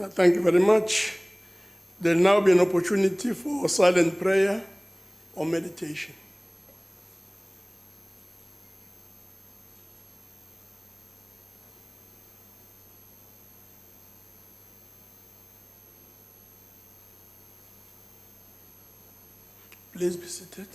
Thank you very much. There will now be an opportunity for silent prayer or meditation. Please be seated.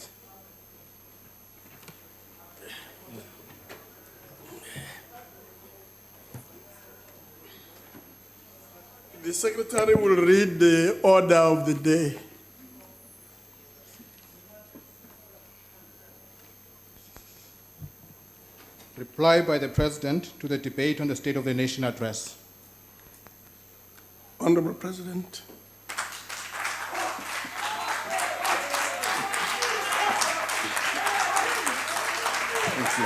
The secretary will read the order of the day. Reply by the President to the debate on the State of the Nation address. Honorable President. Thank you.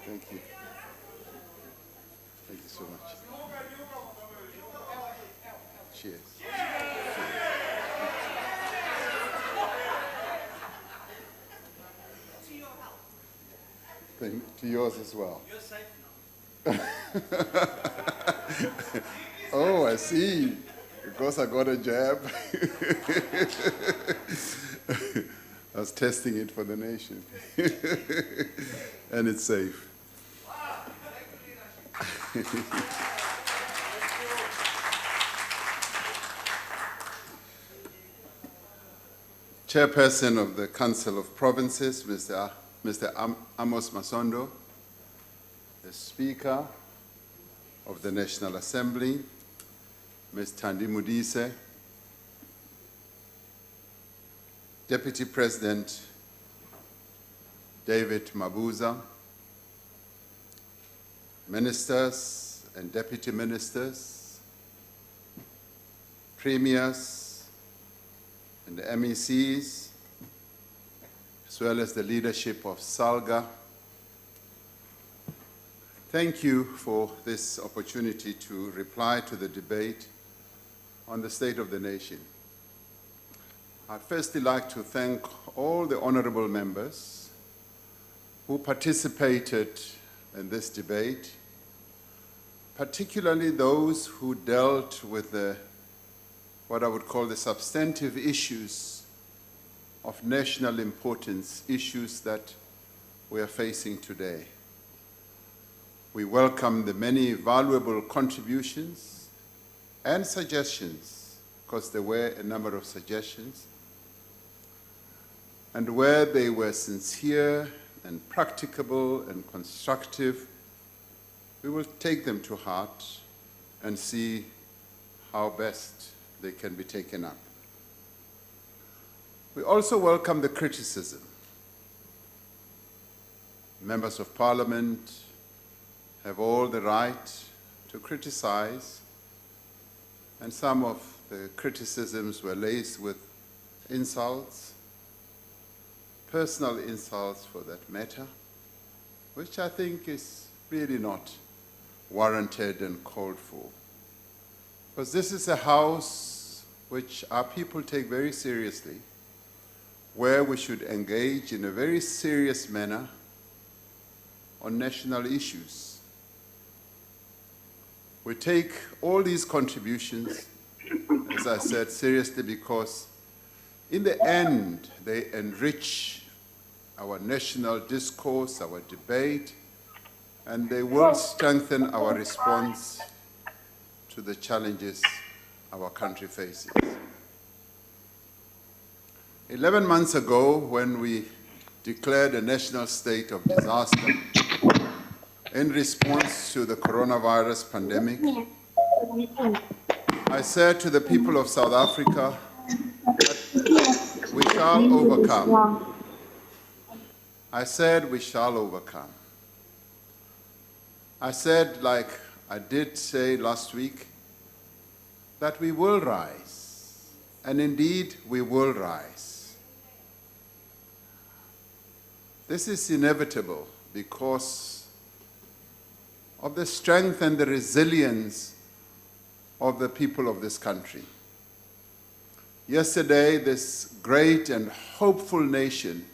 Thank you. Thank you so much. Cheers. To yours as well. You're safe now. Oh, I see. Because I got a jab. I was testing it for the nation. And it's safe. Chairperson of the Council of Provinces, Mr. Amos Masondo, the Speaker of the National Assembly, Ms. Thandi Modise, Deputy President David Mabuza, Ministers and Deputy Ministers, Premiers and MECs, as well as the leadership of SALGA. Thank you for this opportunity to reply to the debate on the State of the Nation. I'd firstly like to thank all the honorable members who participated in this debate, particularly those who dealt with what I would call the substantive issues of national importance, issues that we are facing today. We welcome the many valuable contributions and suggestions, because there were a number of suggestions, and where they were sincere and practicable and constructive, we will take them to heart and see how best they can be taken up. We also welcome the criticism. Members of Parliament have all the right to criticize, and some of the criticisms were laced with insults, personal insults for that matter, which I think is really not warranted and called for. Because this is a house which our people take very seriously, where we should engage in a very serious manner on national issues. We take all these contributions, as I said, seriously, because in the end, they enrich our national discourse, our debate, and they will strengthen our response to the challenges our country faces. 11 months ago, when we declared a national state of disaster in response to the coronavirus pandemic, I said to the people of South Africa that we shall overcome. I said we shall overcome. I said, like I did say last week, that we will rise. And indeed, we will rise. This is inevitable because of the strength and the resilience of the people of this country. Yesterday, this great and hopeful nation,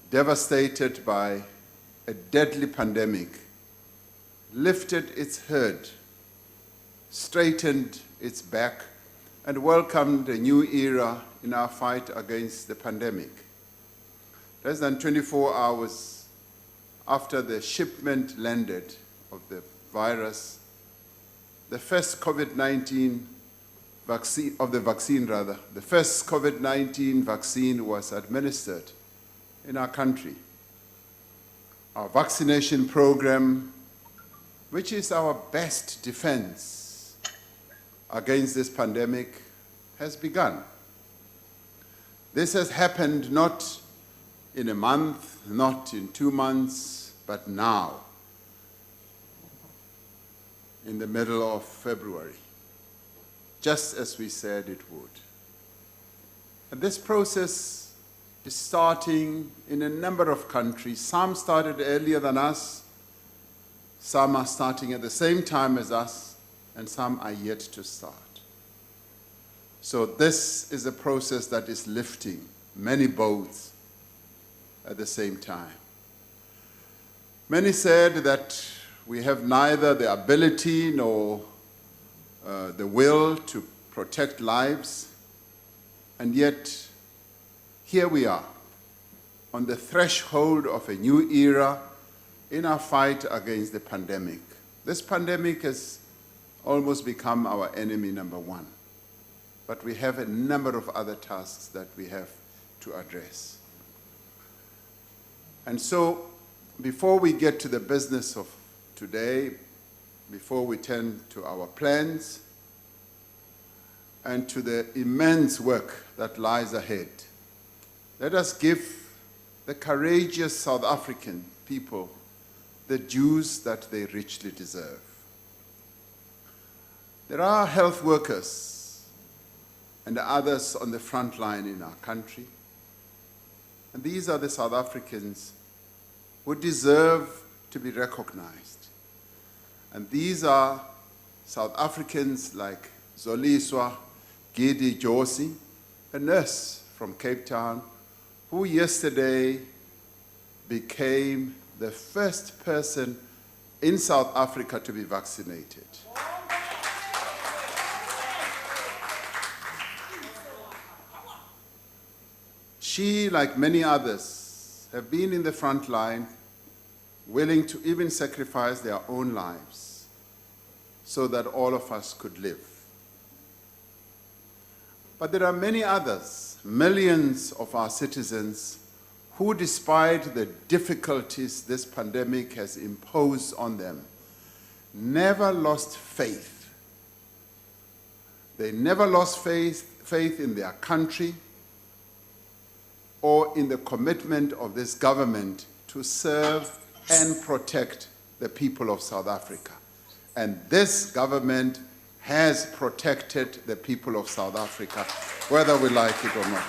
devastated by a deadly pandemic, lifted its head, straightened its back, and welcomed a new era in our fight against the pandemic. Less than 24 hours after the shipment landed of the virus, the first COVID-19 vaccine, the first COVID-19 vaccine was administered in our country. Our vaccination program, which is our best defense against this pandemic, has begun. This has happened not in a month, not in 2 months, but now, in the middle of February, just as we said it would. And this process is starting in a number of countries. Some started earlier than us, some are starting at the same time as us, and some are yet to start. So this is a process that is lifting many boats at the same time. Many said that we have neither the ability nor the will to protect lives, and yet here we are on the threshold of a new era in our fight against the pandemic. This pandemic has almost become our enemy number one, but we have a number of other tasks that we have to address. And so, before we get to the business of today, before we turn to our plans and to the immense work that lies ahead, let us give the courageous South African people the dues that they richly deserve. There are health workers and others on the front line in our country, and these are the South Africans who deserve to be recognized. And these are South Africans like Zoliswa Gidi Josi, a nurse from Cape Town, who yesterday became the first person in South Africa to be vaccinated. She, like many others, have been in the front line, willing to even sacrifice their own lives so that all of us could live. But there are many others, millions of our citizens, who, despite the difficulties this pandemic has imposed on them, never lost faith. They never lost faith in their country or in the commitment of this government to serve and protect the people of South Africa. And this government has protected the people of South Africa, whether we like it or not.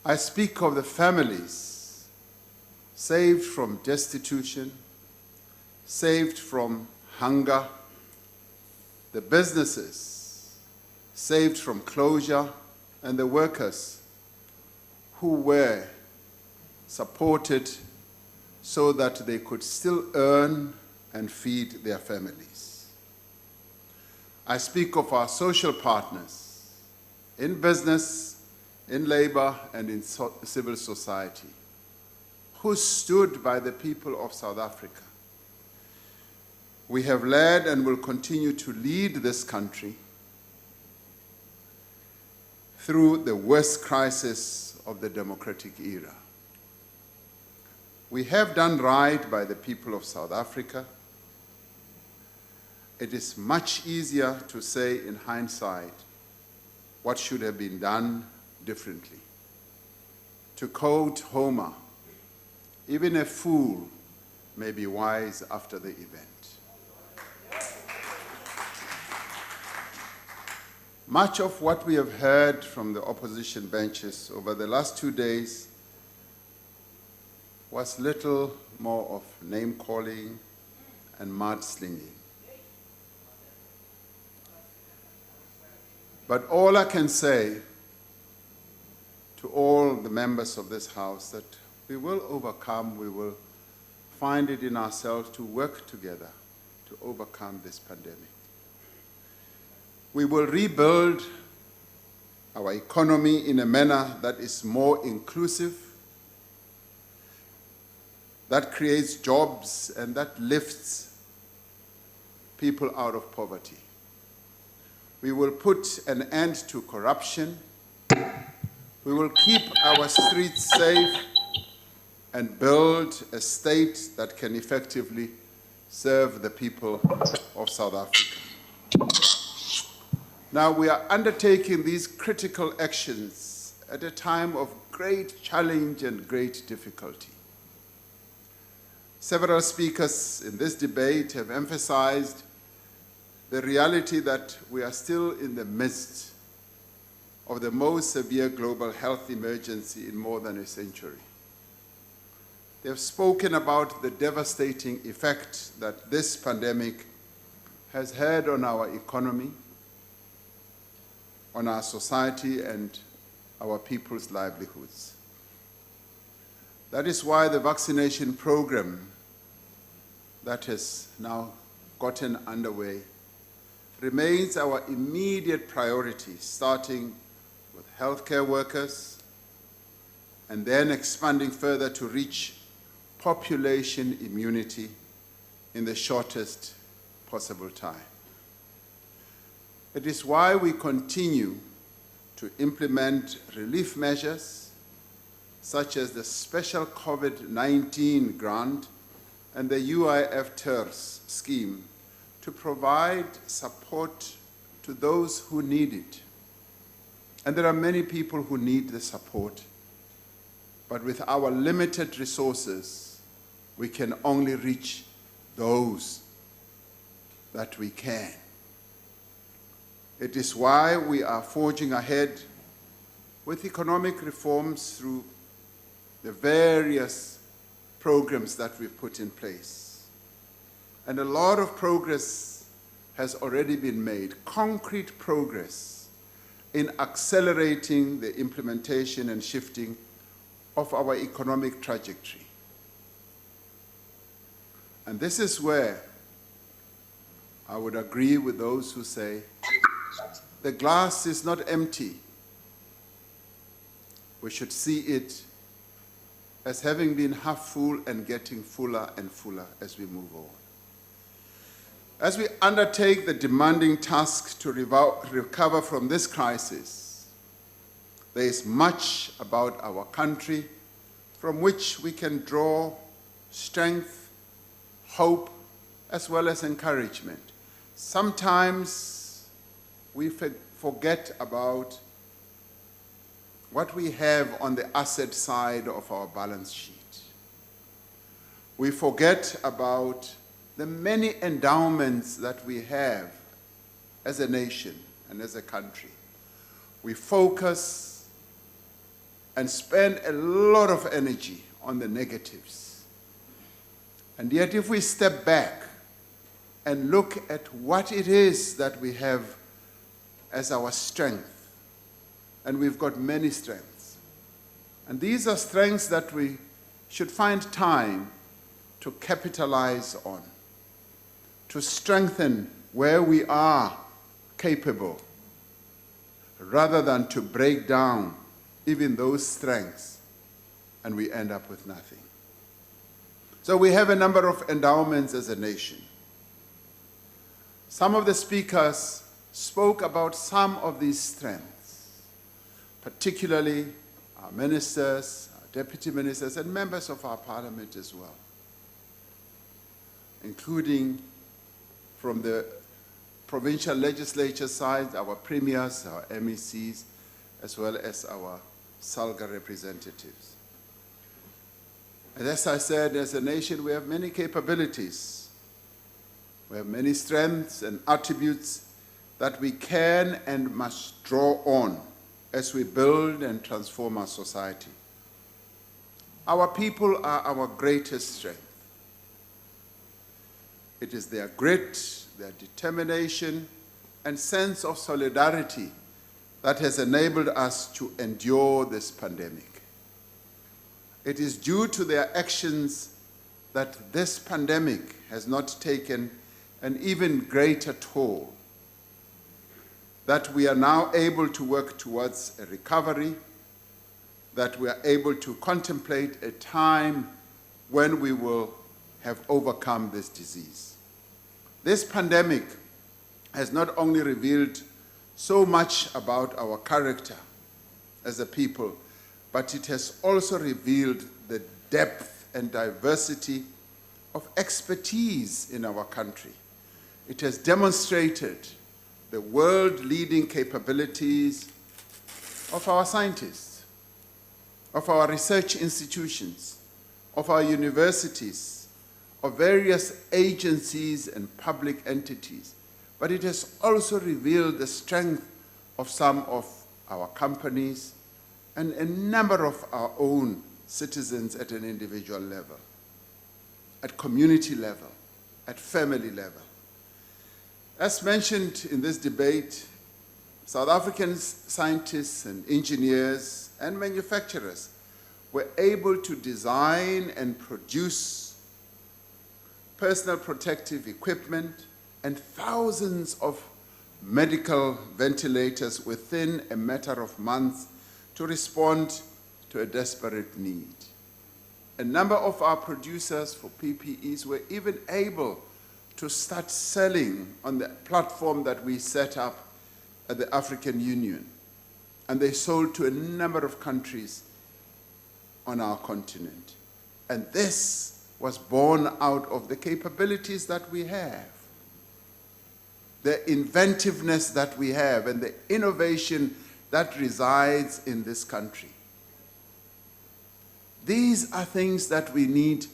I speak of the families saved from destitution, saved from hunger, the businesses saved from closure, and the workers who were supported so that they could still earn and feed their families. I speak of our social partners in business, in labor, and in civil society, who stood by the people of South Africa. We have led and will continue to lead this country through the worst crisis of the democratic era. We have done right by the people of South Africa. It is much easier to say in hindsight what should have been done differently. To quote Homer, even a fool may be wise after the event. Much of what we have heard from the opposition benches over the last 2 days was little more of name-calling and mudslinging. But all I can say to all the members of this House that we will overcome, we will find it in ourselves to work together to overcome this pandemic. We will rebuild our economy in a manner that is more inclusive, that creates jobs and that lifts people out of poverty. We will put an end to corruption. We will keep our streets safe and build a state that can effectively serve the people of South Africa. Now, we are undertaking these critical actions at a time of great challenge and great difficulty. Several speakers in this debate have emphasized the reality that we are still in the midst of the most severe global health emergency in more than a century. They have spoken about the devastating effect that this pandemic has had on our economy, on our society, and our people's livelihoods. That is why the vaccination program that has now gotten underway remains our immediate priority, starting with healthcare workers and then expanding further to reach population immunity in the shortest possible time. It is why we continue to implement relief measures such as the special COVID-19 grant and the UIF TERS scheme to provide support to those who need it. And there are many people who need the support, but with our limited resources, we can only reach those that we can. It is why we are forging ahead with economic reforms through the various programs that we've put in place. And a lot of progress has already been made, concrete progress in accelerating the implementation and shifting of our economic trajectory. And this is where I would agree with those who say the glass is not empty. We should see it as having been half full and getting fuller and fuller as we move on. As we undertake the demanding task to recover from this crisis, there is much about our country from which we can draw strength, hope, as well as encouragement. Sometimes we forget about what we have on the asset side of our balance sheet. We forget about the many endowments that we have as a nation and as a country. We focus and spend a lot of energy on the negatives. And yet if we step back and look at what it is that we have as our strength, and we've got many strengths, and these are strengths that we should find time to capitalize on, to strengthen where we are capable, rather than to break down even those strengths and we end up with nothing. So we have a number of endowments as a nation. Some of the speakers spoke about some of these strengths, particularly our ministers, our deputy ministers, and members of our parliament as well, including from the provincial legislature side, our premiers, our MECs, as well as our SALGA representatives. And as I said, as a nation, we have many capabilities. We have many strengths and attributes that we can and must draw on as we build and transform our society. Our people are our greatest strength. It is their grit, their determination, and sense of solidarity that has enabled us to endure this pandemic. It is due to their actions that this pandemic has not taken an even greater toll, that we are now able to work towards a recovery, that we are able to contemplate a time when we will have overcome this disease. This pandemic has not only revealed so much about our character as a people, but it has also revealed the depth and diversity of expertise in our country. It has demonstrated the world-leading capabilities of our scientists, of our research institutions, of our universities, of various agencies and public entities. But it has also revealed the strength of some of our companies and a number of our own citizens at an individual level, at community level, at family level. As mentioned in this debate, South African scientists and engineers and manufacturers were able to design and produce personal protective equipment and thousands of medical ventilators within a matter of months to respond to a desperate need. A number of our producers for PPEs were even able to start selling on the platform that we set up at the African Union. And they sold to a number of countries on our continent. And this was born out of the capabilities that we have, the inventiveness that we have, and the innovation that resides in this country. These are things that we need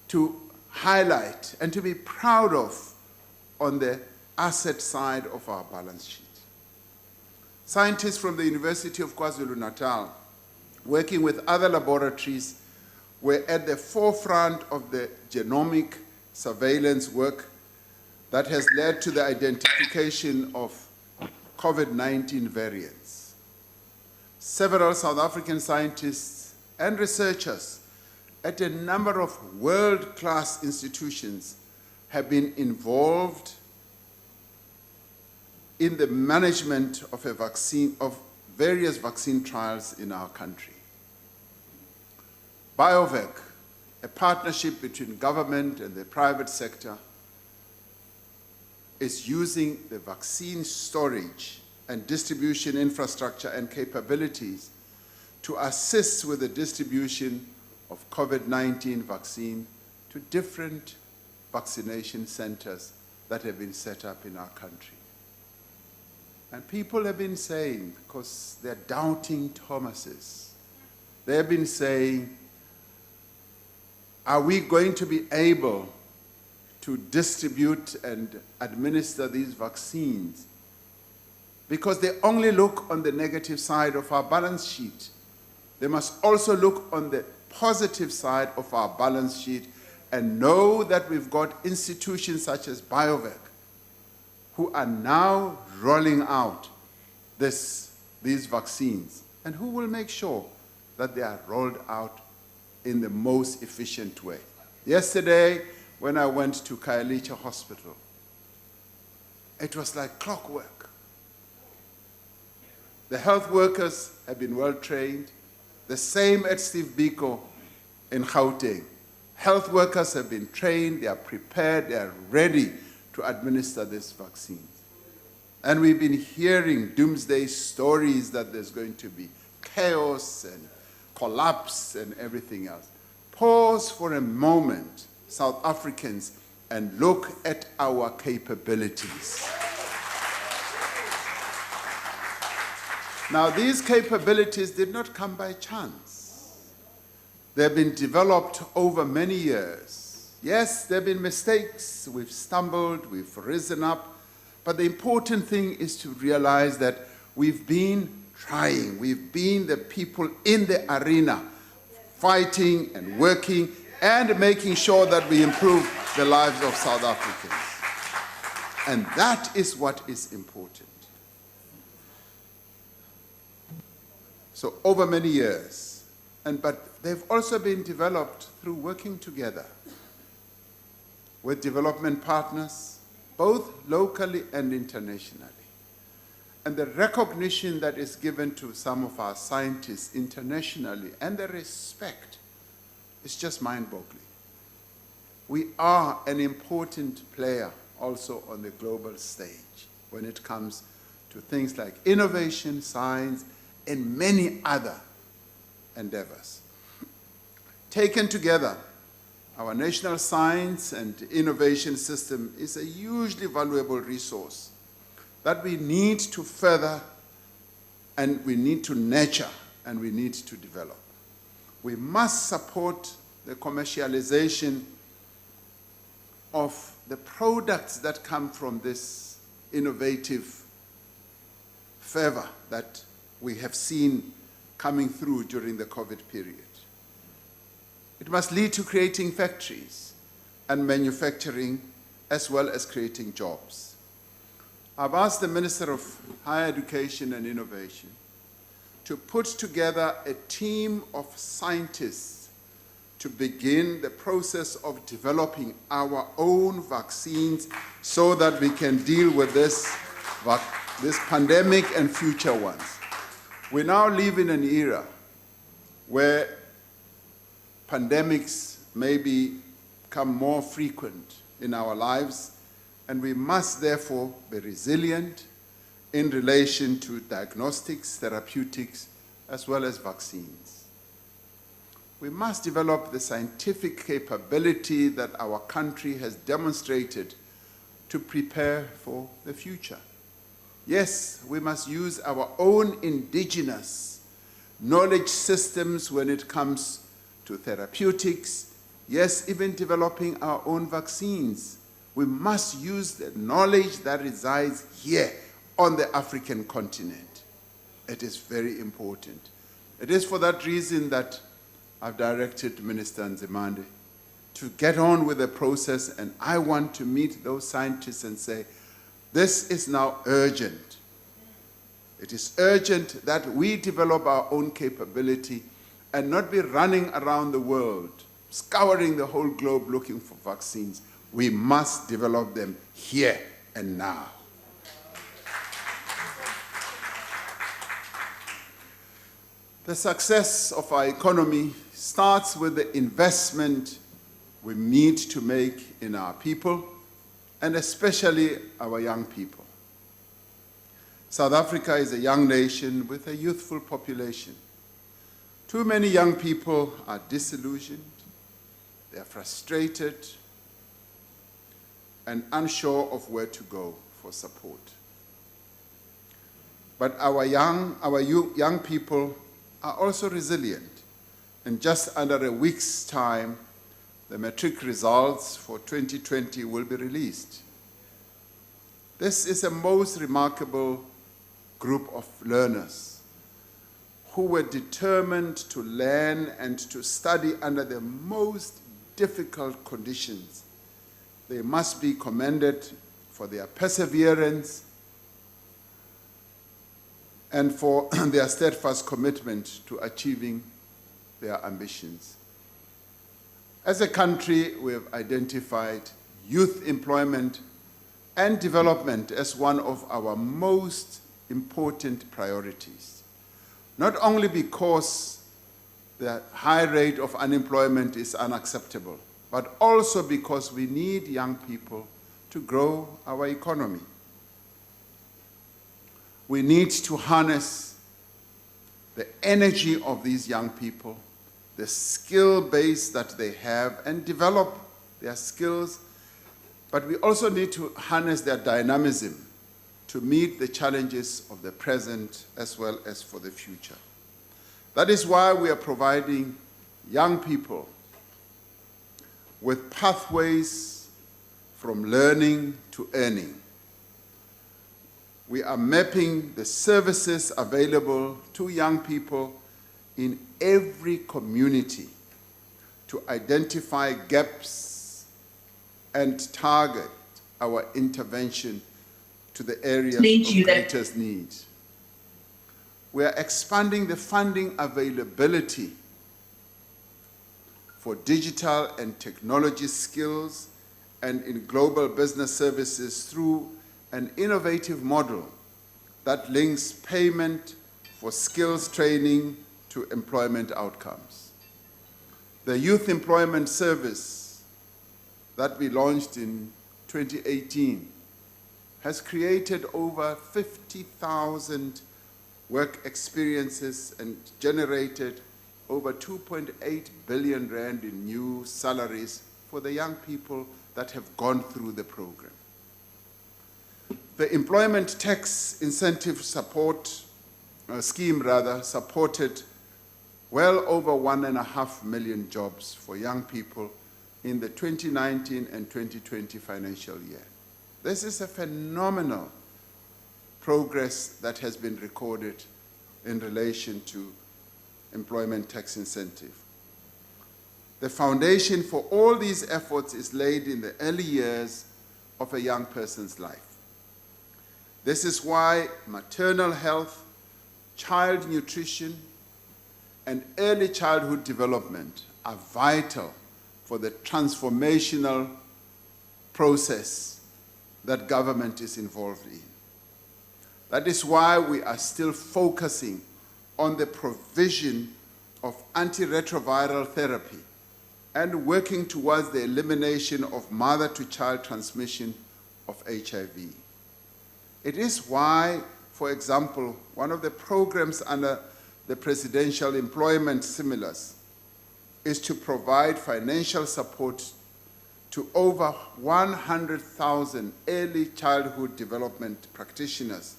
to highlight and to be proud of on the asset side of our balance sheet. Scientists from the University of KwaZulu-Natal, working with other laboratories, were at the forefront of the genomic surveillance work that has led to the identification of COVID-19 variants. Several South African scientists and researchers at a number of world-class institutions have been involved in the management of a vaccine, of various vaccine trials in our country. BioVac, a partnership between government and the private sector, is using the vaccine storage and distribution infrastructure and capabilities to assist with the distribution of COVID-19 vaccine to different vaccination centers that have been set up in our country. And people have been saying, because they're doubting Thomases, they have been saying, are we going to be able to distribute and administer these vaccines? Because they only look on the negative side of our balance sheet. They must also look on the positive side of our balance sheet and know that we've got institutions such as BioVac who are now rolling out these vaccines, and who will make sure that they are rolled out in the most efficient way. Yesterday, when I went to Khayelitsha Hospital, it was like clockwork. The health workers have been well trained, the same at Steve Biko in Gauteng. Health workers have been trained, they are prepared, they are ready to administer this vaccine. And we've been hearing doomsday stories that there's going to be chaos and collapse and everything else. Pause for a moment, South Africans, and look at our capabilities. Now, these capabilities did not come by chance. They've been developed over many years. Yes, there have been mistakes. We've stumbled, we've risen up. But the important thing is to realize that we've been trying. We've been the people in the arena, fighting and working and making sure that we improve the lives of South Africans. And that is what is important. So over many years, but they've also been developed through working together with development partners, both locally and internationally. And the recognition that is given to some of our scientists internationally and the respect is just mind-boggling. We are an important player also on the global stage when it comes to things like innovation, science, and many other endeavors. Taken together, our national science and innovation system is a hugely valuable resource that we need to further, and we need to nurture, and we need to develop. We must support the commercialization of the products that come from this innovative fervor that we have seen coming through during the COVID period. It must lead to creating factories and manufacturing, as well as creating jobs. I've asked the Minister of Higher Education and Innovation to put together a team of scientists to begin the process of developing our own vaccines so that we can deal with this pandemic and future ones. We now live in an era where pandemics may become more frequent in our lives, and we must therefore be resilient in relation to diagnostics, therapeutics, as well as vaccines. We must develop the scientific capability that our country has demonstrated to prepare for the future. Yes, we must use our own indigenous knowledge systems when it comes to therapeutics. Yes, even developing our own vaccines. We must use the knowledge that resides here on the African continent. It is very important. It is for that reason that I've directed Minister Nzimande to get on with the process, and I want to meet those scientists and say, this is now urgent. It is urgent that we develop our own capability and not be running around the world, scouring the whole globe looking for vaccines. We must develop them here and now. The success of our economy starts with the investment we need to make in our people, and especially our young people. South Africa is a young nation with a youthful population. Too many young people are disillusioned, they are frustrated, and unsure of where to go for support. But our young people are also resilient. In just under a week's time, the matric results for 2020 will be released. This is a most remarkable group of learners who were determined to learn and to study under the most difficult conditions. They must be commended for their perseverance and for their steadfast commitment to achieving their ambitions. As a country, we have identified youth employment and development as one of our most important priorities, not only because the high rate of unemployment is unacceptable, but also because we need young people to grow our economy. We need to harness the energy of these young people, the skill base that they have, and develop their skills But we also need to harness their dynamism to meet the challenges of the present as well as for the future. That is why we are providing young people with pathways from learning to earning. We are mapping the services available to young people in every community to identify gaps and target our intervention to the areas of greatest need. We are expanding the funding availability for digital and technology skills and in global business services through an innovative model that links payment for skills training to employment outcomes. The Youth Employment Service that we launched in 2018 has created over 50,000 work experiences and generated over 2.8 billion rand in new salaries for the young people that have gone through the program. The Employment Tax Incentive Support Scheme supported well over 1.5 million jobs for young people in the 2019 and 2020 financial year. This is a phenomenal progress that has been recorded in relation to employment tax incentive. The foundation for all these efforts is laid in the early years of a young person's life. This is why maternal health, child nutrition, and early childhood development are vital for the transformational process that government is involved in. That is why we are still focusing on the provision of antiretroviral therapy and working towards the elimination of mother-to-child transmission of HIV. It is why, for example, one of the programs under the Presidential Employment Stimulus is to provide financial support to over 100,000 early childhood development practitioners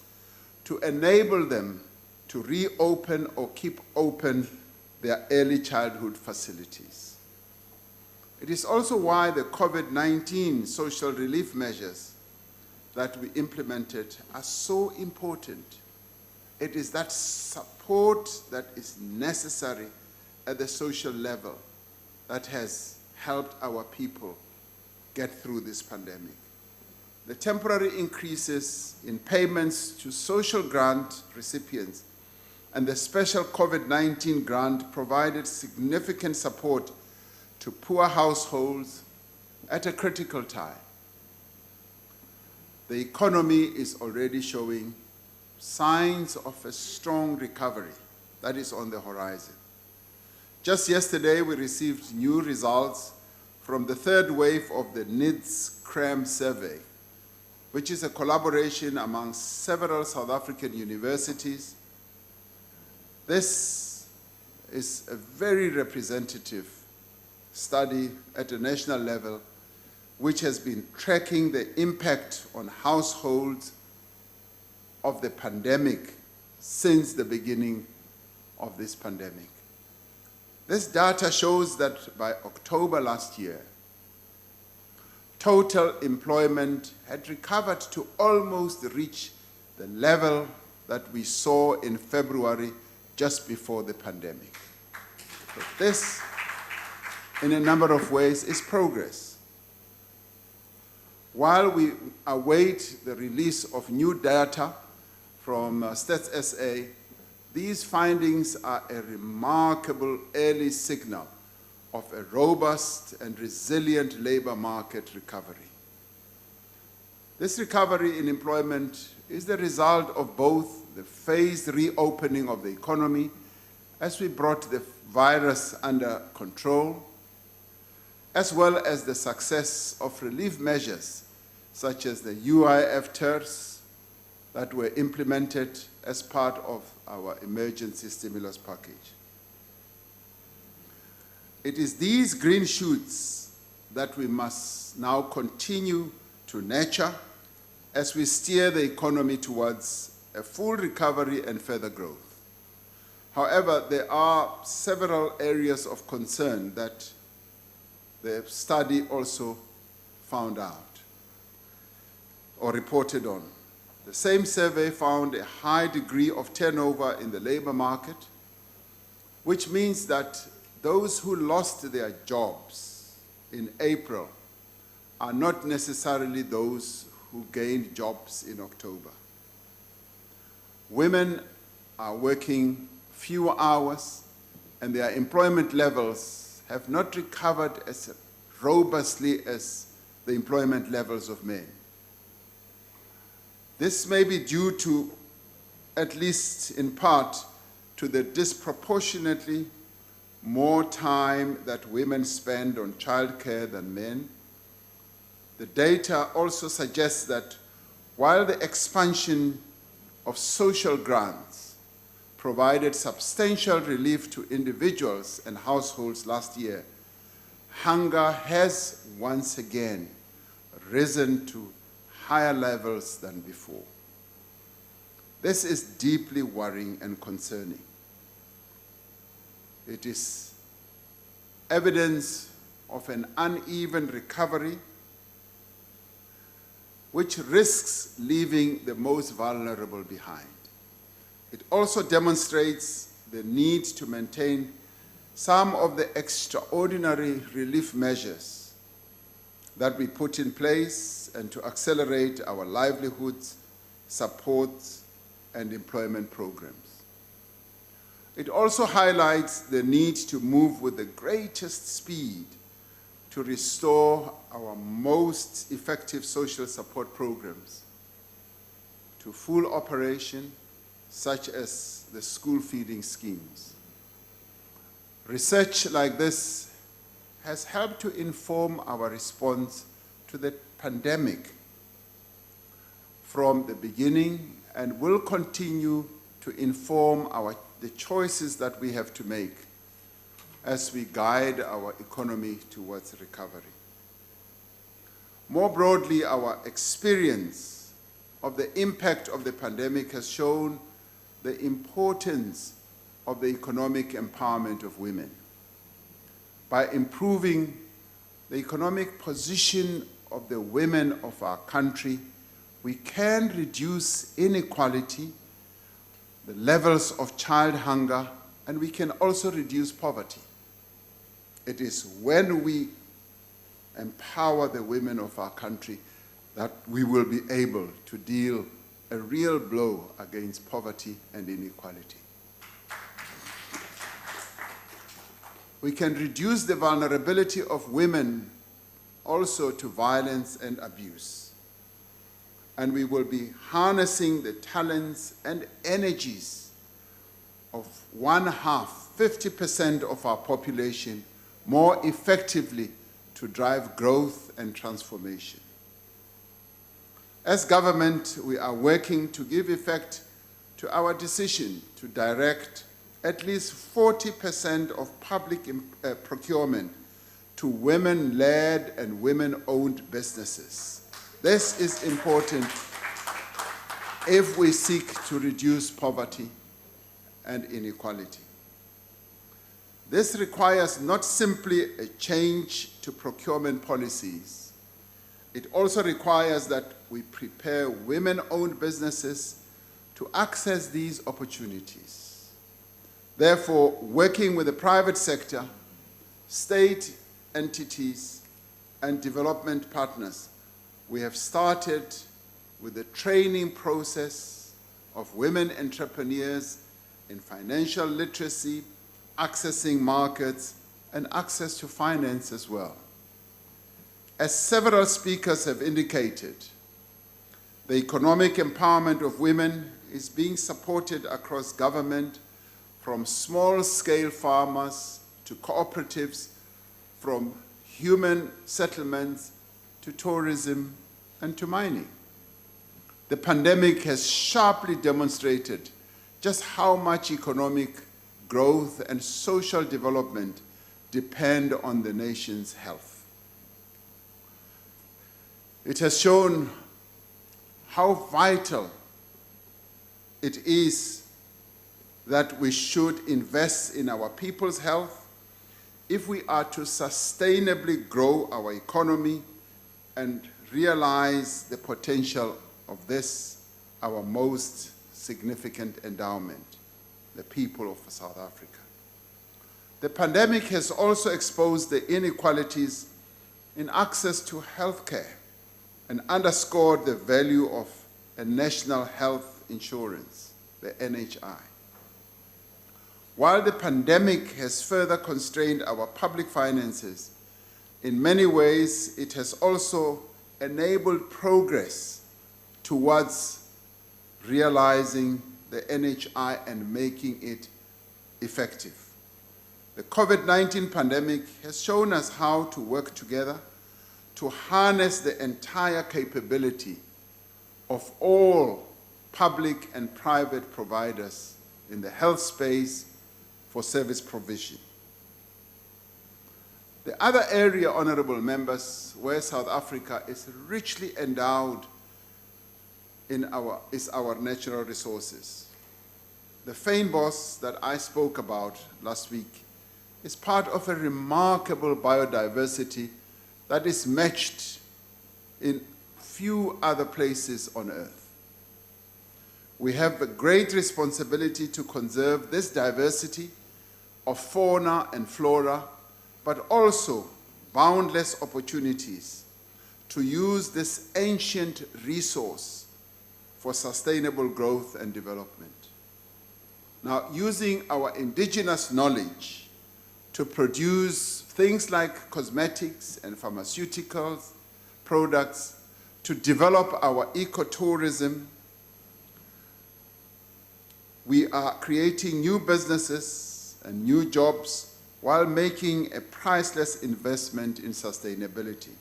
to enable them to reopen or keep open their early childhood facilities. It is also why the COVID-19 social relief measures that we implemented are so important. It is that support that is necessary at the social level that has helped our people get through this pandemic. The temporary increases in payments to social grant recipients and the special COVID-19 grant provided significant support to poor households at a critical time. The economy is already showing signs of a strong recovery that is on the horizon. Just yesterday, we received new results from the third wave of the NIDS CRAM survey, which is a collaboration among several South African universities. This is a very representative study at a national level, which has been tracking the impact on households of the pandemic since the beginning of this pandemic. This data shows that by October last year, total employment had recovered to almost reach the level that we saw in February just before the pandemic. So this, in a number of ways, is progress. While we await the release of new data from Stats SA, these findings are a remarkable early signal of a robust and resilient labor market recovery. This recovery in employment is the result of both the phased reopening of the economy as we brought the virus under control, as well as the success of relief measures such as the UIF TERS that were implemented as part of our emergency stimulus package. It is these green shoots that we must now continue to nurture as we steer the economy towards a full recovery and further growth. However, there are several areas of concern that the study also found out or reported on. The same survey found a high degree of turnover in the labor market, which means that those who lost their jobs in April are not necessarily those who gained jobs in October. Women are working fewer hours, and their employment levels have not recovered as robustly as the employment levels of men. This may be due to, at least in part, to the disproportionately more time that women spend on childcare than men. The data also suggests that while the expansion of social grants provided substantial relief to individuals and households last year, hunger has once again risen to higher levels than before. This is deeply worrying and concerning. It is evidence of an uneven recovery which risks leaving the most vulnerable behind. It also demonstrates the need to maintain some of the extraordinary relief measures that we put in place and to accelerate our livelihoods, supports, and employment programs. It also highlights the need to move with the greatest speed to restore our most effective social support programs to full operation, such as the school feeding schemes. Research like this has helped to inform our response to the pandemic from the beginning and will continue to inform the choices that we have to make as we guide our economy towards recovery. More broadly, our experience of the impact of the pandemic has shown the importance of the economic empowerment of women. By improving the economic position of the women of our country, we can reduce inequality, the levels of child hunger, and we can also reduce poverty. It is when we empower the women of our country that we will be able to deal a real blow against poverty and inequality. We can reduce the vulnerability of women also to violence and abuse. And we will be harnessing the talents and energies of 50% of our population more effectively to drive growth and transformation. As government, we are working to give effect to our decision to direct at least 40% of public procurement to women-led and women-owned businesses. This is important if we seek to reduce poverty and inequality. This requires not simply a change to procurement policies. It also requires that we prepare women-owned businesses to access these opportunities. Therefore, working with the private sector, state entities, and development partners, we have started with the training process of women entrepreneurs in financial literacy, accessing markets, and access to finance as well. As several speakers have indicated, the economic empowerment of women is being supported across government, from small-scale farmers to cooperatives, from human settlements to tourism and to mining. The pandemic has sharply demonstrated just how much economic growth and social development depend on the nation's health. It has shown how vital it is that we should invest in our people's health if we are to sustainably grow our economy and realize the potential of this, our most significant endowment, the people of South Africa. The pandemic has also exposed the inequalities in access to health care and underscored the value of a national health insurance, the NHI. While the pandemic has further constrained our public finances, in many ways it has also enabled progress towards realizing the NHI and making it effective. The COVID-19 pandemic has shown us how to work together to harness the entire capability of all public and private providers in the health space for service provision. The other area, honorable members, where South Africa is richly endowed is our natural resources. The fynbos that I spoke about last week is part of a remarkable biodiversity that is matched in few other places on earth. We have a great responsibility to conserve this diversity of fauna and flora, but also boundless opportunities to use this ancient resource for sustainable growth and development. Now, using our indigenous knowledge to produce things like cosmetics and pharmaceuticals products, to develop our ecotourism, we are creating new businesses and new jobs while making a priceless investment in sustainability.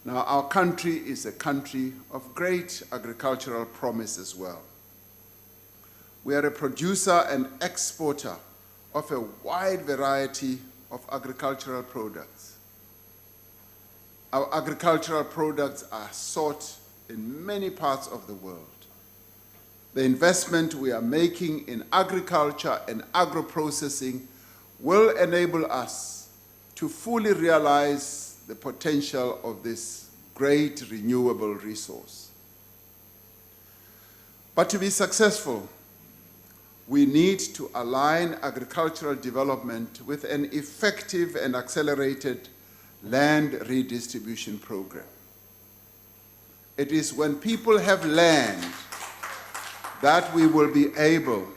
Now, our country is a country of great agricultural promise as well. We are a producer and exporter of a wide variety of agricultural products. Our agricultural products are sought in many parts of the world. The investment we are making in agriculture and agro-processing will enable us to fully realize the potential of this great renewable resource. But to be successful, we need to align agricultural development with an effective and accelerated land redistribution program. It is when people have land that we will be able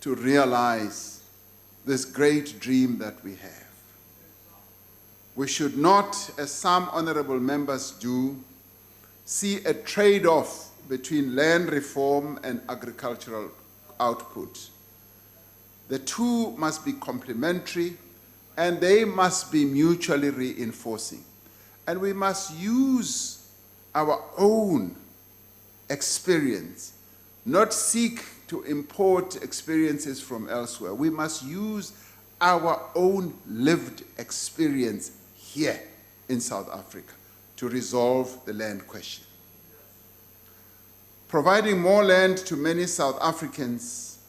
to realize this great dream that we have. We should not, as some honorable members do, see a trade-off between land reform and agricultural output. The two must be complementary and they must be mutually reinforcing. And we must use our own experience, not seek to import experiences from elsewhere. We must use our own lived experience here in South Africa to resolve the land question. Providing more land to many South Africans,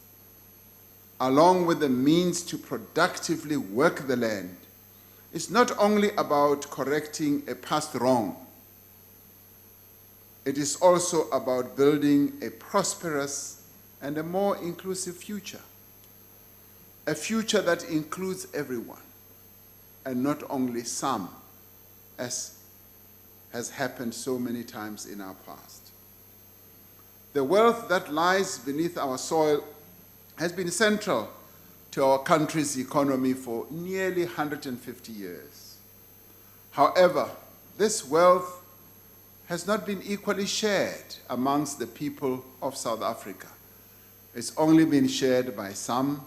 along with the means to productively work the land, is not only about correcting a past wrong. It is also about building a prosperous and a more inclusive future. A future that includes everyone, and not only some, as has happened so many times in our past. The wealth that lies beneath our soil has been central to our country's economy for nearly 150 years. However, this wealth has not been equally shared amongst the people of South Africa. It's only been shared by some,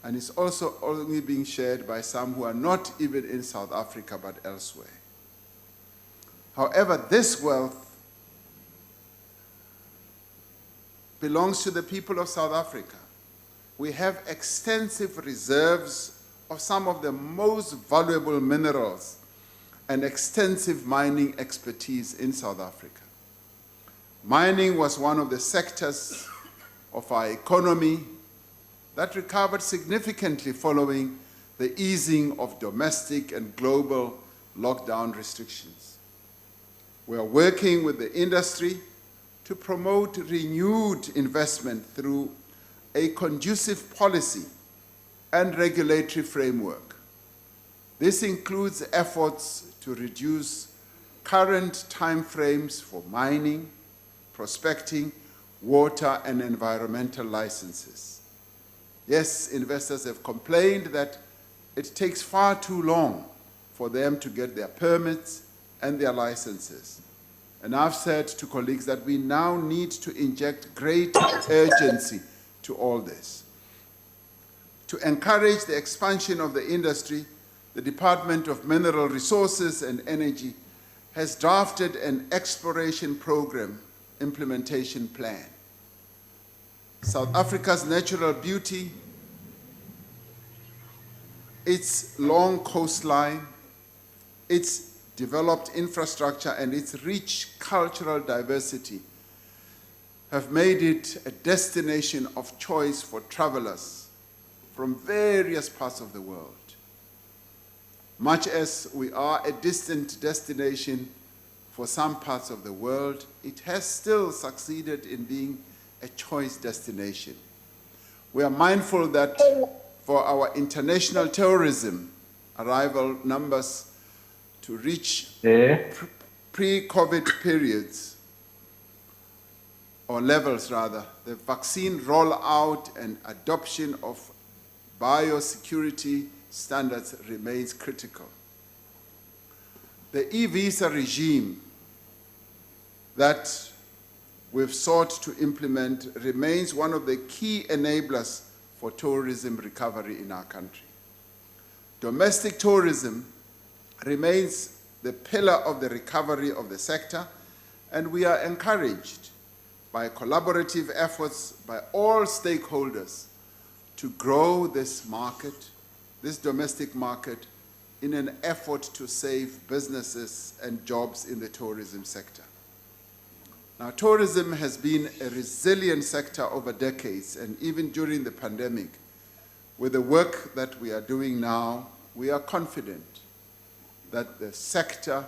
and it's also only being shared by some who are not even in South Africa but elsewhere. However, this wealth belongs to the people of South Africa. We have extensive reserves of some of the most valuable minerals and extensive mining expertise in South Africa. Mining was one of the sectors of our economy that recovered significantly following the easing of domestic and global lockdown restrictions. We are working with the industry to promote renewed investment through a conducive policy and regulatory framework. This includes efforts to reduce current timeframes for mining, prospecting, water, and environmental licenses. Yes, investors have complained that it takes far too long for them to get their permits and their licenses. And I've said to colleagues that we now need to inject great urgency to all this. To encourage the expansion of the industry, the Department of Mineral Resources and Energy has drafted an exploration program implementation plan. South Africa's natural beauty, its long coastline, its developed infrastructure, and its rich cultural diversity have made it a destination of choice for travelers from various parts of the world. Much as we are a distant destination for some parts of the world, it has still succeeded in being a choice destination. We are mindful that for our international tourism arrival numbers to reach pre-COVID periods, or levels rather, the vaccine rollout and adoption of biosecurity standards remains critical. The e-visa regime that we've sought to implement remains one of the key enablers for tourism recovery in our country. Domestic tourism remains the pillar of the recovery of the sector, and we are encouraged by collaborative efforts by all stakeholders to grow this market, this domestic market, in an effort to save businesses and jobs in the tourism sector. Now, tourism has been a resilient sector over decades, and even during the pandemic, with the work that we are doing now, we are confident that the sector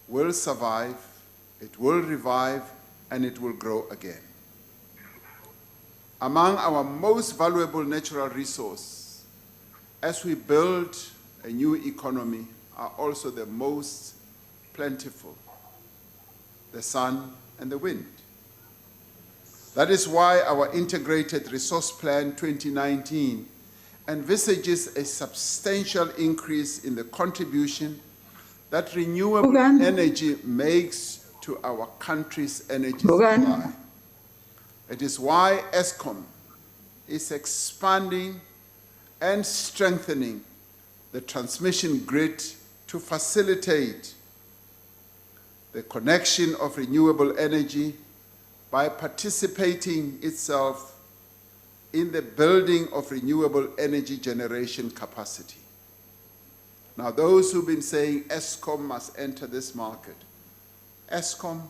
will survive, it will revive, and it will grow again. Among our most valuable natural resources, as we build a new economy, are also the most plentiful: the sun and the wind. That is why our Integrated Resource Plan 2019 envisages a substantial increase in the contribution that renewable energy makes to our country's energy supply. It is why Eskom is expanding and strengthening the transmission grid to facilitate the connection of renewable energy by participating itself in the building of renewable energy generation capacity. Now, those who've been saying Eskom must enter this market, Eskom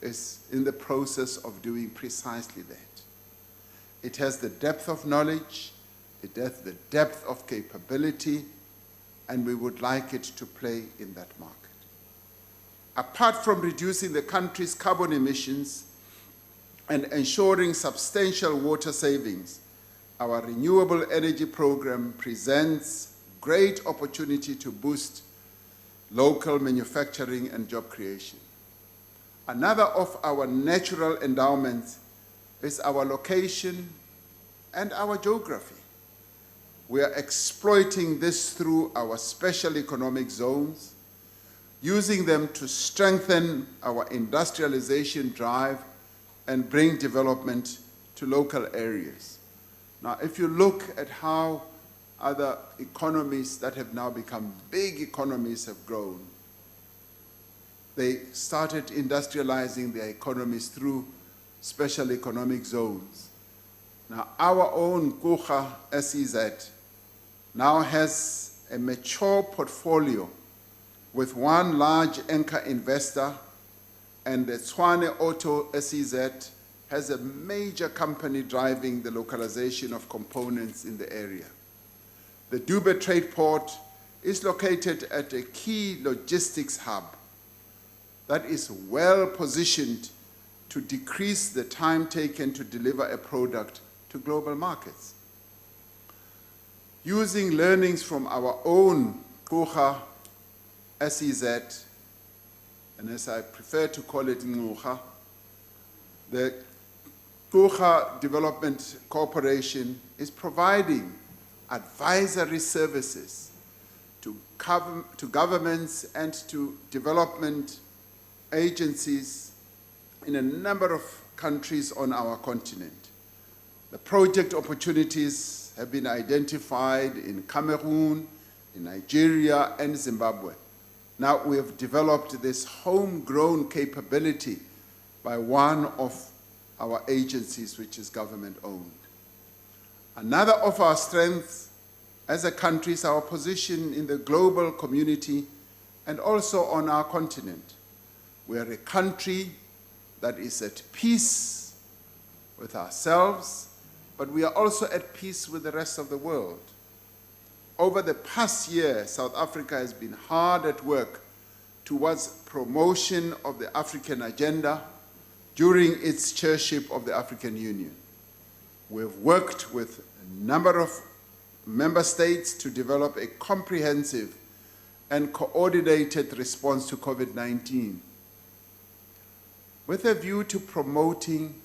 is in the process of doing precisely that. It has the depth of knowledge, it has the depth of capability, and we would like it to play in that market. Apart from reducing the country's carbon emissions and ensuring substantial water savings, our renewable energy program presents great opportunity to boost local manufacturing and job creation. Another of our natural endowments is our location and our geography. We are exploiting this through our special economic zones, using them to strengthen our industrialization drive and bring development to local areas. Now, if you look at how other economies that have now become big economies have grown, they started industrializing their economies through special economic zones. Now, our own Kucha SEZ now has a mature portfolio with one large anchor investor, and the Tshwane Auto SEZ has a major company driving the localization of components in the area. The Dube Trade Port is located at a key logistics hub that is well positioned to decrease the time taken to deliver a product to global markets. Using learnings from our own Kucha SEZ, and as I prefer to call it Ngucha, the Kucha Development Corporation is providing advisory services to governments and to development agencies in a number of countries on our continent. The project opportunities have been identified in Cameroon, in Nigeria, and Zimbabwe. Now we have developed this homegrown capability by one of our agencies, which is government-owned. Another of our strengths as a country is our position in the global community and also on our continent. We are a country that is at peace with ourselves, but we are also at peace with the rest of the world. Over the past year, South Africa has been hard at work towards promotion of the African agenda during its chairship of the African Union. We have worked with a number of member states to develop a comprehensive and coordinated response to COVID-19, with a view to promoting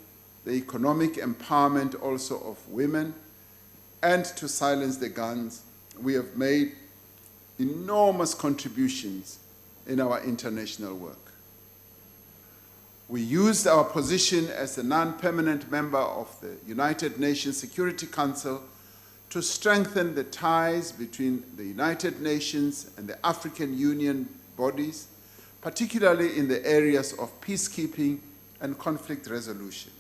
the economic empowerment also of women and to silence the guns. We have made enormous contributions in our international work. We used our position as a non-permanent member of the United Nations Security Council to strengthen the ties between the United Nations and the African Union bodies, particularly in the areas of peacekeeping and conflict resolution.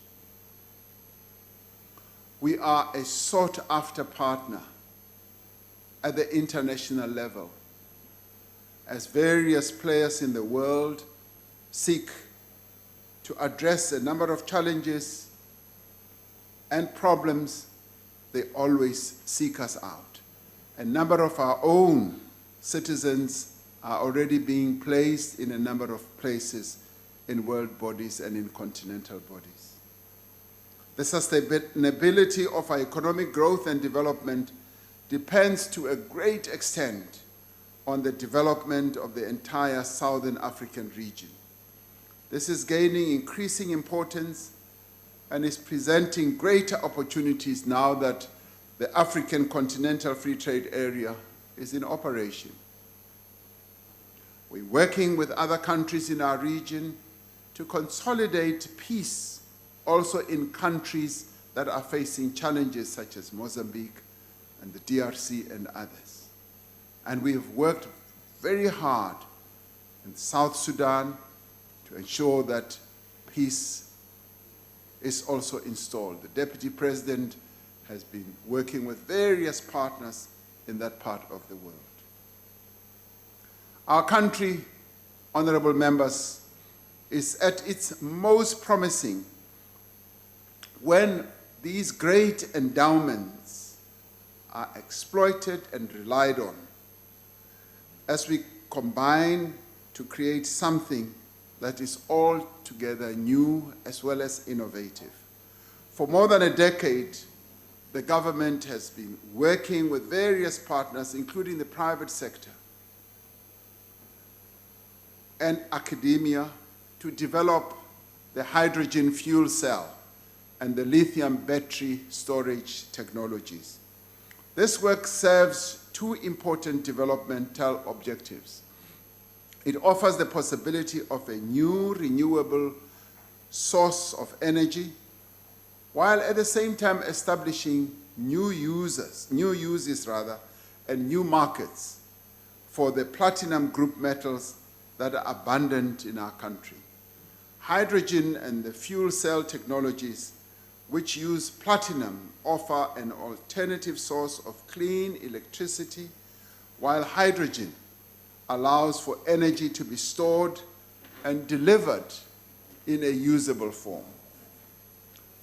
We are a sought-after partner at the international level, as various players in the world seek to address a number of challenges and problems. They always seek us out. A number of our own citizens are already being placed in a number of places in world bodies and in continental bodies. The sustainability of our economic growth and development depends to a great extent on the development of the entire Southern African region. This is gaining increasing importance and is presenting greater opportunities now that the African Continental Free Trade Area is in operation. We're working with other countries in our region to consolidate peace also in countries that are facing challenges such as Mozambique and the DRC and others. And we have worked very hard in South Sudan to ensure that peace is also installed. The Deputy President has been working with various partners in that part of the world. Our country, honorable members, is at its most promising when these great endowments are exploited and relied on, as we combine to create something that is altogether new as well as innovative. For more than a decade, the government has been working with various partners, including the private sector and academia, to develop the hydrogen fuel cell and the lithium battery storage technologies. This work serves two important developmental objectives. It offers the possibility of a new renewable source of energy, while at the same time establishing new uses and new markets for the platinum group metals that are abundant in our country. Hydrogen and the fuel cell technologies, which use platinum, offer an alternative source of clean electricity, while hydrogen allows for energy to be stored and delivered in a usable form.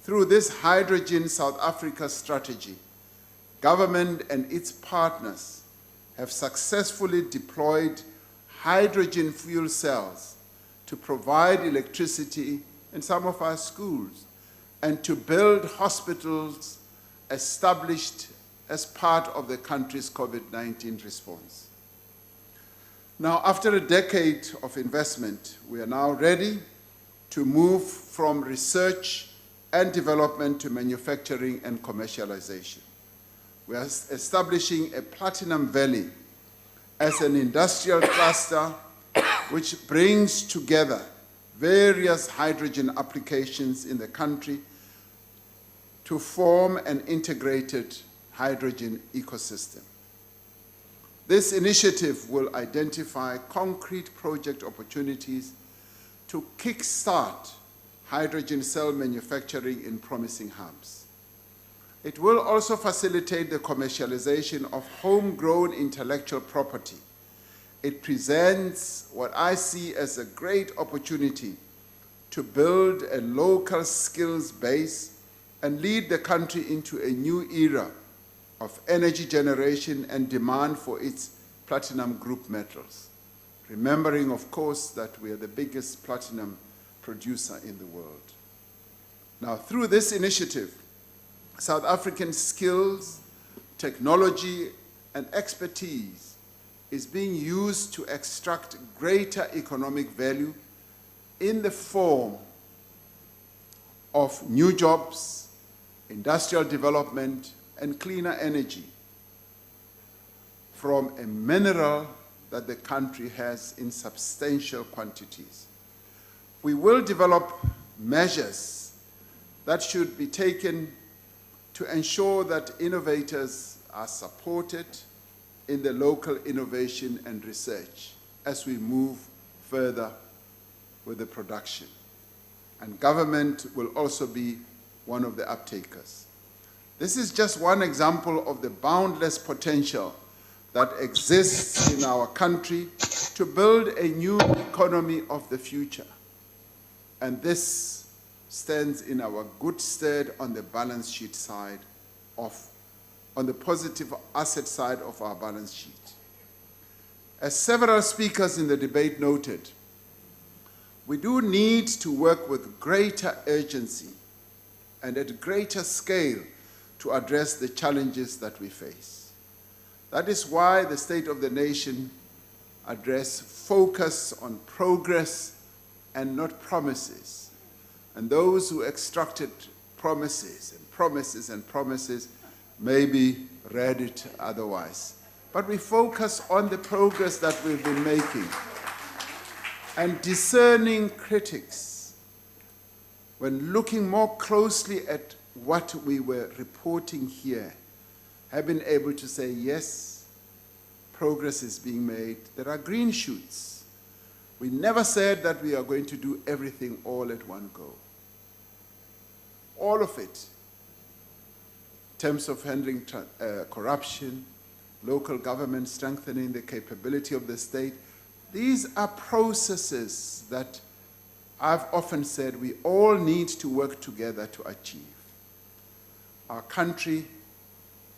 Through this Hydrogen South Africa strategy, government and its partners have successfully deployed hydrogen fuel cells to provide electricity in some of our schools and to build hospitals established as part of the country's COVID-19 response. Now, after a decade of investment, we are now ready to move from research and development to manufacturing and commercialization. We are establishing a Platinum Valley as an industrial cluster which brings together various hydrogen applications in the country to form an integrated hydrogen ecosystem. This initiative will identify concrete project opportunities to kickstart hydrogen cell manufacturing in promising hubs. It will also facilitate the commercialization of homegrown intellectual property. It presents what I see as a great opportunity to build a local skills base and lead the country into a new era of energy generation and demand for its platinum group metals, remembering, of course, that we are the biggest platinum producer in the world. Now, through this initiative, South African skills, technology, and expertise is being used to extract greater economic value in the form of new jobs, industrial development, and cleaner energy from a mineral that the country has in substantial quantities. We will develop measures that should be taken to ensure that innovators are supported in the local innovation and research as we move further with the production. And government will also be one of the uptakers. This is just one example of the boundless potential that exists in our country to build a new economy of the future. And this stands in our good stead on the balance sheet side on the positive asset side of our balance sheet. As several speakers in the debate noted, we do need to work with greater urgency and at greater scale to address the challenges that we face. That is why the State of the Nation address focus on progress and not promises. And those who extracted promises and promises and promises maybe read it otherwise. But we focus on the progress that we've been making. And discerning critics, when looking more closely at what we were reporting here, have been able to say, yes, progress is being made. There are green shoots. We never said that we are going to do everything all at one go. All of it, in terms of handling corruption, local government strengthening the capability of the state, these are processes that I've often said we all need to work together to achieve. Our country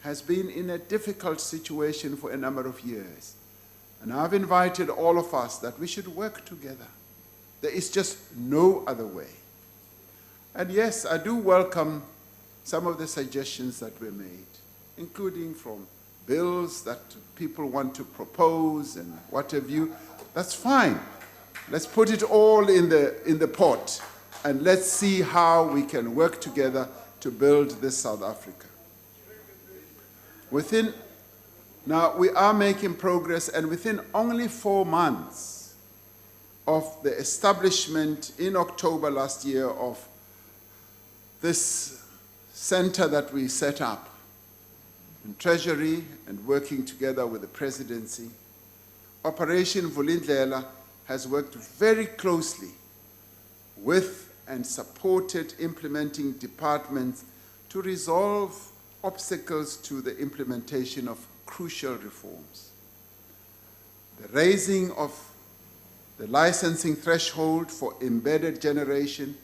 has been in a difficult situation for a number of years. And I've invited all of us that we should work together. There is just no other way. And yes, I do welcome some of the suggestions that were made, including from bills that people want to propose and what have you. That's fine. Let's put it all in the pot and let's see how we can work together to build this South Africa. Now we are making progress, and within only 4 months of the establishment in October last year of this center that we set up in Treasury and working together with the Presidency, Operation Vulindlela has worked very closely with and supported implementing departments to resolve obstacles to the implementation of crucial reforms. the raising of the licensing threshold for embedded generation,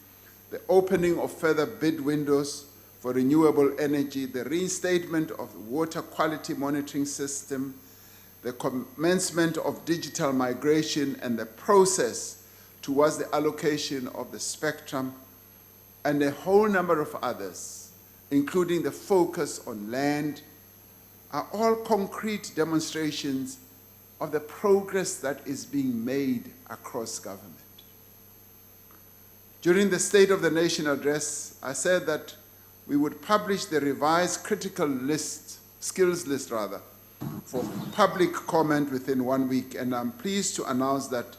the opening of further bid windows for renewable energy, the reinstatement of the water quality monitoring system, the commencement of digital migration and the process towards the allocation of the spectrum, and a whole number of others, including the focus on land, are all concrete demonstrations of the progress that is being made across government. During the State of the Nation address, I said that we would publish the revised critical list, skills list rather, for public comment within 1 week, and I'm pleased to announce that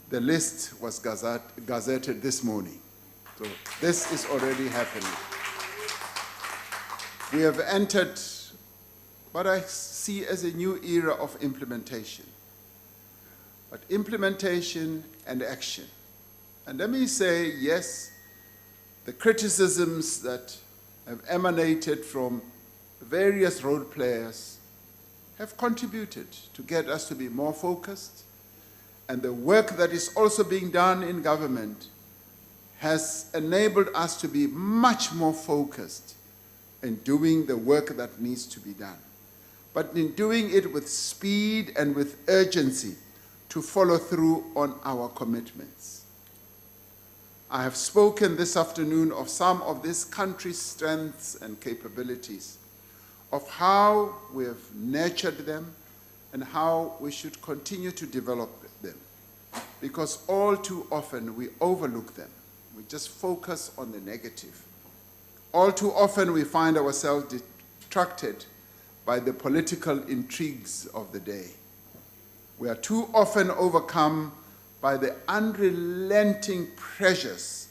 the list was gazetted this morning. So this is already happening. We have entered what I see as a new era of implementation. But implementation and action. And let me say, yes, the criticisms that have emanated from various role players have contributed to get us to be more focused, and the work that is also being done in government has enabled us to be much more focused in doing the work that needs to be done, but in doing it with speed and with urgency to follow through on our commitments. I have spoken this afternoon of some of this country's strengths and capabilities, of how we have nurtured them and how we should continue to develop them. Because all too often we overlook them. We just focus on the negative. All too often we find ourselves distracted by the political intrigues of the day. We are too often overcome by the unrelenting pressures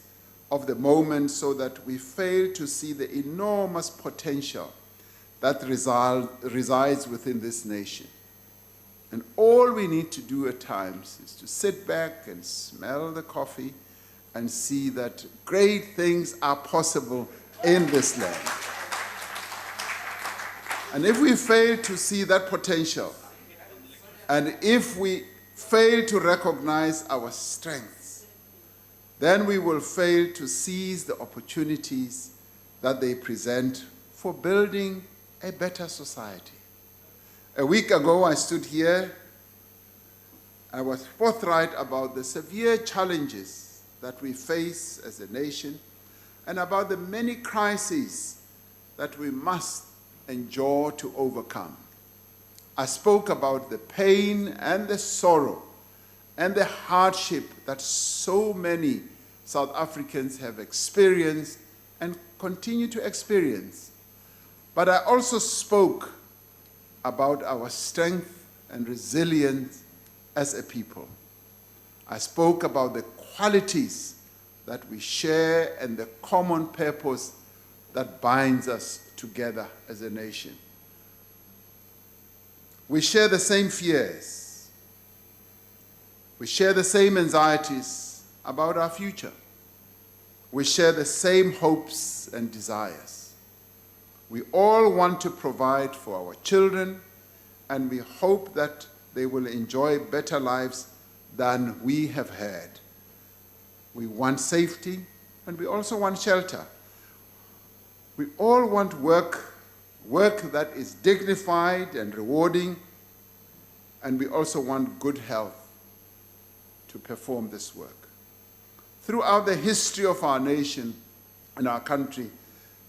of the moment, so that we fail to see the enormous potential that resides within this nation. And all we need to do at times is to sit back and smell the coffee and see that great things are possible in this land. And if we fail to see that potential, and if we fail to recognize our strengths, then we will fail to seize the opportunities that they present for building a better society. A week ago, I stood here. I was forthright about the severe challenges that we face as a nation and about the many crises that we must endure to overcome. I spoke about the pain and the sorrow and the hardship that so many South Africans have experienced and continue to experience. But I also spoke about our strength and resilience as a people. I spoke about the qualities that we share and the common purpose that binds us together as a nation. We share the same fears. We share the same anxieties about our future. We share the same hopes and desires. We all want to provide for our children, and we hope that they will enjoy better lives than we have had. We want safety, and we also want shelter. We all want work that is dignified and rewarding, and we also want good health to perform this work. Throughout the history of our nation and our country,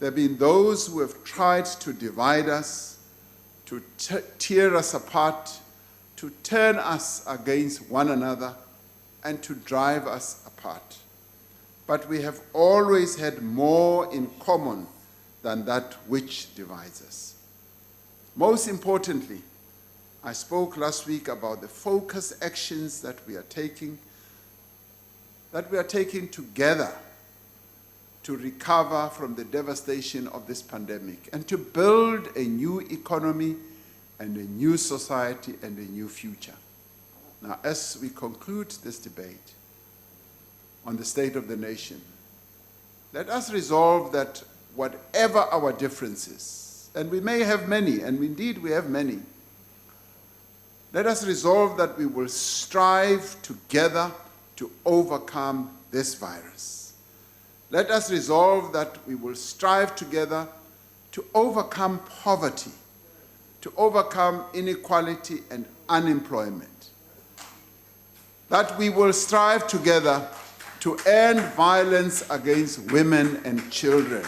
there have been those who have tried to divide us, to tear us apart, to turn us against one another, and to drive us apart. But we have always had more in common than that which divides us. Most importantly, I spoke last week about the focused actions that we are taking together to recover from the devastation of this pandemic and to build a new economy and a new society and a new future. Now, as we conclude this debate on the state of the nation, let us resolve that whatever our differences, and we may have many, and indeed we have many, Let us resolve that we will strive together to overcome this virus. Let us resolve that we will strive together to overcome poverty, to overcome inequality and unemployment. That we will strive together to end violence against women and children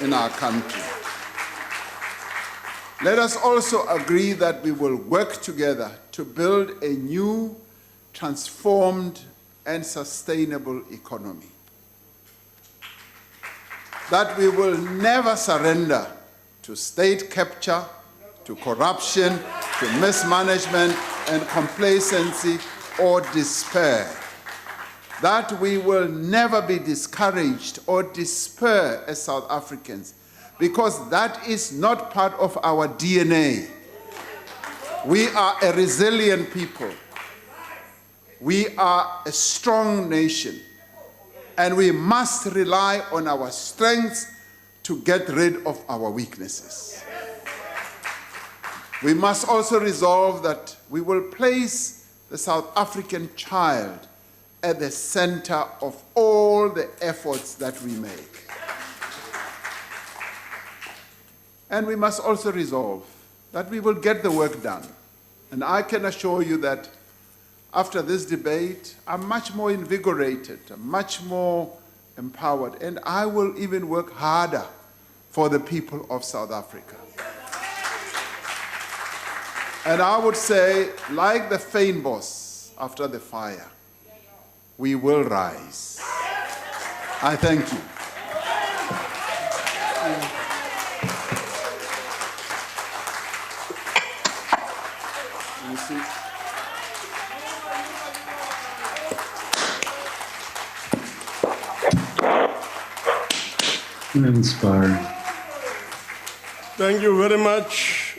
in our country. Let us also agree that we will work together to build a new, transformed, and sustainable economy. That we will never surrender to state capture, to corruption, to mismanagement and complacency or despair. That we will never be discouraged or despair as South Africans, because that is not part of our DNA. We are a resilient people. We are a strong nation, and we must rely on our strengths to get rid of our weaknesses. We must also resolve that we will place the South African child at the center of all the efforts that we make. And we must also resolve that we will get the work done. And I can assure you that after this debate, I'm much more invigorated, I'm much more empowered, and I will even work harder for the people of South Africa. And I would say, like the Fynbos after the fire, we will rise. I thank you. Inspiring. Thank you very much.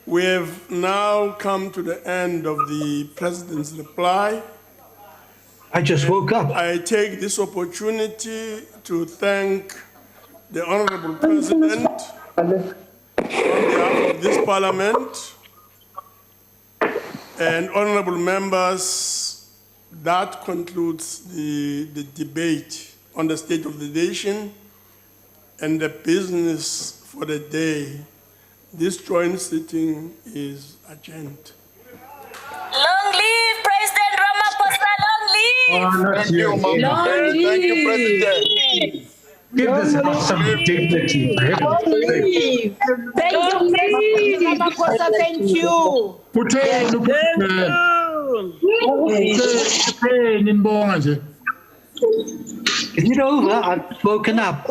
We have now come to the end of the President's reply. I just woke up. I take this opportunity to thank the Honorable President on behalf of this Parliament and honorable members. That concludes the debate on the State of the Nation and the business for the day. This joint sitting is adjourned. Long live President Ramaphosa, long live! Thank you, Mama. Thank you, President. Give this house some dignity. Thank you, President Ramaphosa. Thank you. Is it over? I've woken up.